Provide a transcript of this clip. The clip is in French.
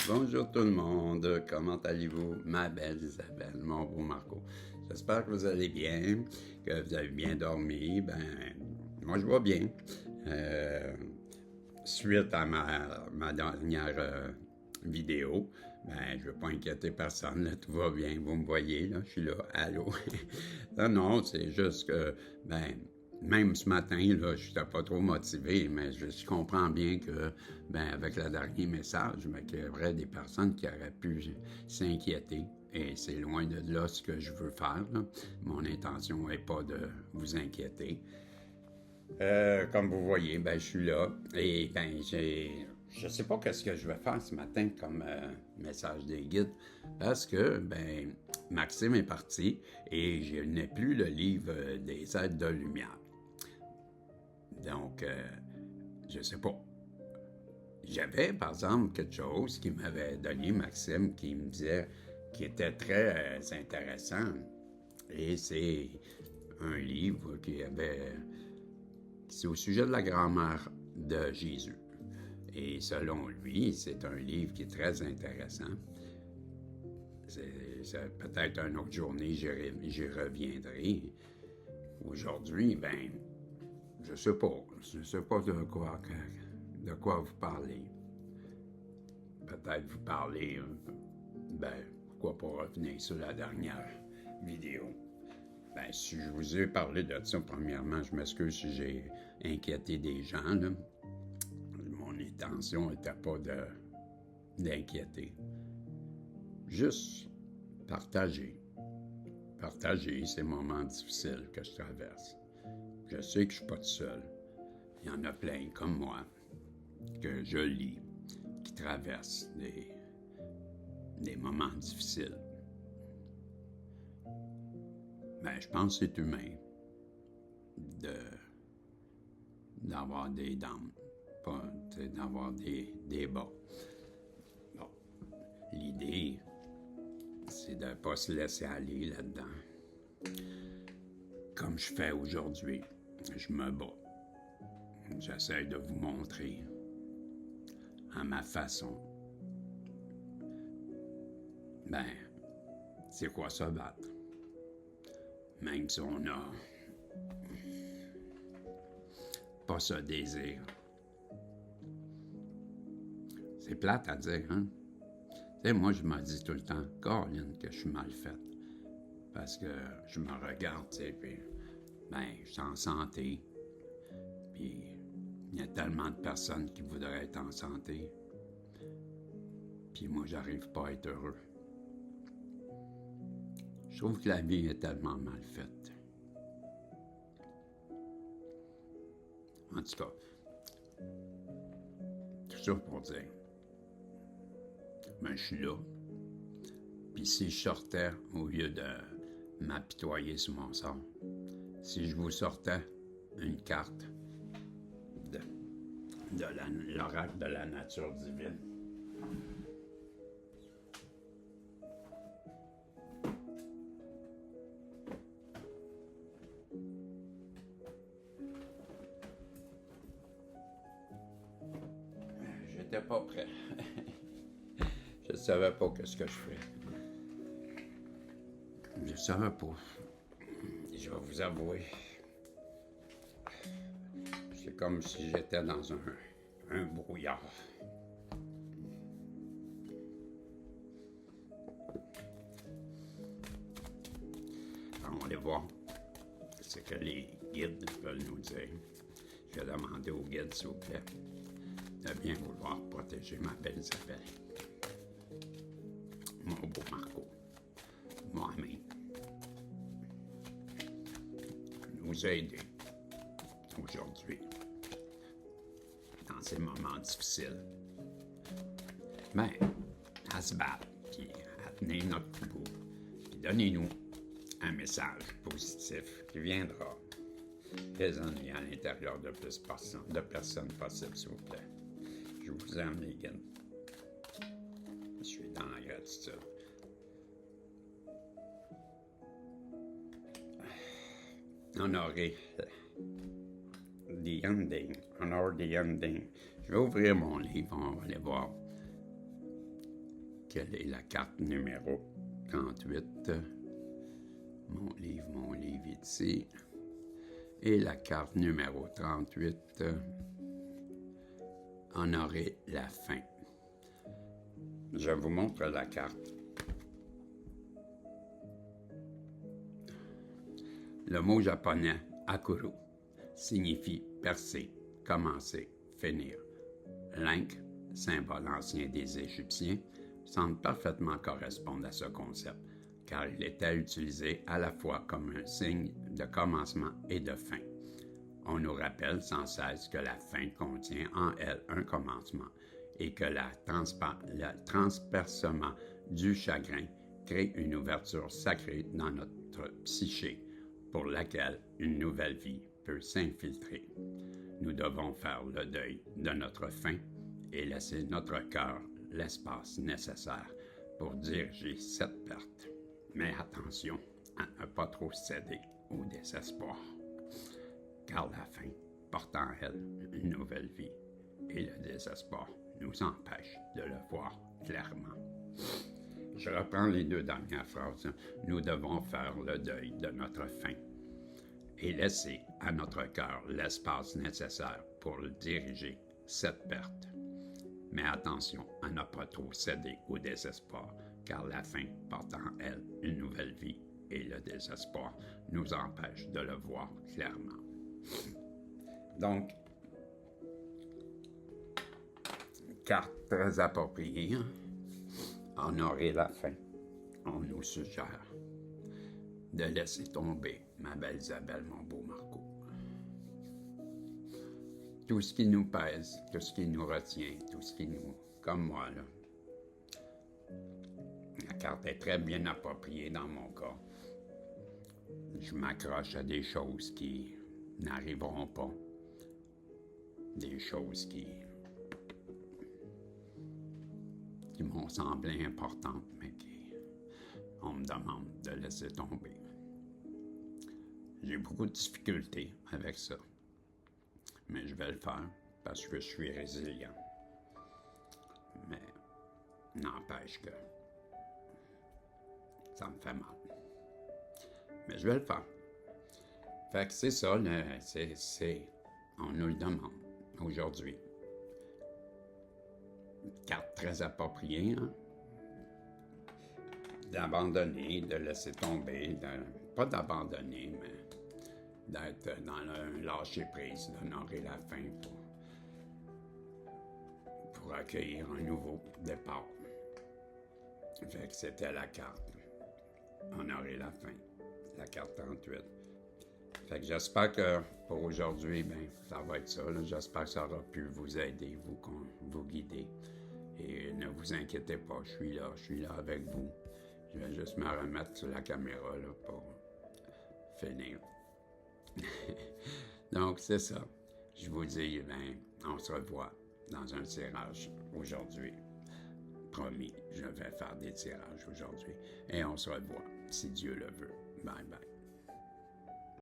Bonjour tout le monde, comment allez-vous? Ma belle Isabelle, mon beau Marco. J'espère que vous allez bien, que vous avez bien dormi. Moi je vais bien. Suite à ma dernière vidéo, je ne veux pas inquiéter personne, là, tout va bien, vous me voyez, là, je suis là, allô. Non, c'est juste que, même ce matin, là, je n'étais pas trop motivé, mais je comprends bien que, avec le dernier message, qu'il y aurait des personnes qui auraient pu s'inquiéter. Et c'est loin de là ce que je veux faire, là. Mon intention n'est pas de vous inquiéter. Comme vous voyez, je suis là. Et je sais pas qu'est-ce que je vais faire ce matin comme message des guides, parce que, Maxime est parti et je n'ai plus le livre des êtres de lumière. Donc, je sais pas. J'avais, par exemple, quelque chose qui m'avait donné Maxime, qui me disait, qui était très intéressant. Et c'est un livre c'est au sujet de la grand-mère de Jésus. Et selon lui, c'est un livre qui est très intéressant. C'est peut-être une autre journée, j'y reviendrai. Aujourd'hui, je sais pas de quoi vous parler. Peut-être vous parler, pourquoi pas revenir sur la dernière vidéo. Si je vous ai parlé de ça, premièrement, je m'excuse si j'ai inquiété des gens, là. Mon intention n'était pas d'inquiéter. Juste partager ces moments difficiles que je traverse. Je sais que je ne suis pas tout seul. Il y en a plein comme moi que je lis, qui traversent des moments difficiles. Je pense que c'est humain d'avoir des downs, pas d'avoir des bas. Bon, l'idée, c'est de ne pas se laisser aller là-dedans. Comme je fais aujourd'hui, je me bats. J'essaie de vous montrer à ma façon. C'est quoi se battre? Même si on n'a pas ce désir. C'est plate à dire, hein? Tu sais, moi, je me dis tout le temps, Caroline, que je suis mal faite. Parce que je me regarde, tu sais, puis, je suis en santé. Puis, il y a tellement de personnes qui voudraient être en santé. Puis moi, j'arrive pas à être heureux. Je trouve que la vie est tellement mal faite. En tout cas, tout ça pour dire, je suis là. Puis si je sortais, au lieu de m'apitoyer sur mon sort, si je vous sortais une carte de l'oracle de la nature divine, j'étais pas prêt. Je savais pas qu'est-ce que je fais. Je savais pas. Je vais vous avouer. C'est comme si j'étais dans un brouillard. Alors, on va aller voir ce que les guides veulent nous dire. Je vais demander aux guides, s'il vous plaît, de bien vouloir protéger ma belle Isabelle, mon beau Marco, mon ami, nous aider aujourd'hui dans ces moments difficiles. À se battre, puis à tenir notre bout, puis donnez-nous un message positif qui viendra résonner à l'intérieur de plus de personnes possibles, s'il vous plaît. Je vous aime, les guides. Je suis dans la gratitude. Honorer the ending. Honor the ending. Je vais ouvrir mon livre, on va aller voir quelle est la carte numéro 38. Mon livre est ici. Et la carte numéro 38, honorer la fin. Je vous montre la carte. Le mot japonais akuru signifie percer, commencer, finir. L'inc, symbole ancien des Égyptiens, semble parfaitement correspondre à ce concept, car il était utilisé à la fois comme un signe de commencement et de fin. On nous rappelle sans cesse que la fin contient en elle un commencement et que le transpercement du chagrin crée une ouverture sacrée dans notre psyché pour laquelle une nouvelle vie peut s'infiltrer. Nous devons faire le deuil de notre fin et laisser notre cœur l'espace nécessaire pour diriger cette perte. Mais attention à ne pas trop céder au désespoir, car la fin porte en elle une nouvelle vie et le désespoir nous empêche de le voir clairement. Je reprends les deux dernières phrases. Nous devons faire le deuil de notre fin et laisser à notre cœur l'espace nécessaire pour diriger cette perte. Mais attention à ne pas trop céder au désespoir, car la fin porte en elle une nouvelle vie et le désespoir nous empêche de le voir clairement. Donc, carte très appropriée, hein? Honorer la fin. On nous suggère de laisser tomber, ma belle Isabelle, mon beau Marco. Tout ce qui nous pèse, tout ce qui nous retient, tout ce qui nous... Comme moi, là. La carte est très bien appropriée dans mon cas. Je m'accroche à des choses qui n'arriveront pas. Des choses qui m'ont semblé importantes, mais on me demande de laisser tomber. J'ai beaucoup de difficultés avec ça, mais je vais le faire parce que je suis résilient. Mais n'empêche que ça me fait mal. Mais je vais le faire. Fait que c'est ça, on nous le demande aujourd'hui. Une carte très appropriée, hein? D'abandonner, de laisser tomber, pas d'abandonner, mais d'être dans le lâcher-prise, d'honorer la fin pour accueillir un nouveau départ. Fait que c'était la carte. Honorer la fin, la carte 38. Fait que j'espère que pour aujourd'hui, ça va être ça. Là. J'espère que ça aura pu vous aider, vous guider. Et ne vous inquiétez pas, je suis là avec vous. Je vais juste me remettre sur la caméra là, pour finir. Donc, c'est ça. Je vous dis, on se revoit dans un tirage aujourd'hui. Promis, je vais faire des tirages aujourd'hui. Et on se revoit, si Dieu le veut. Bye bye.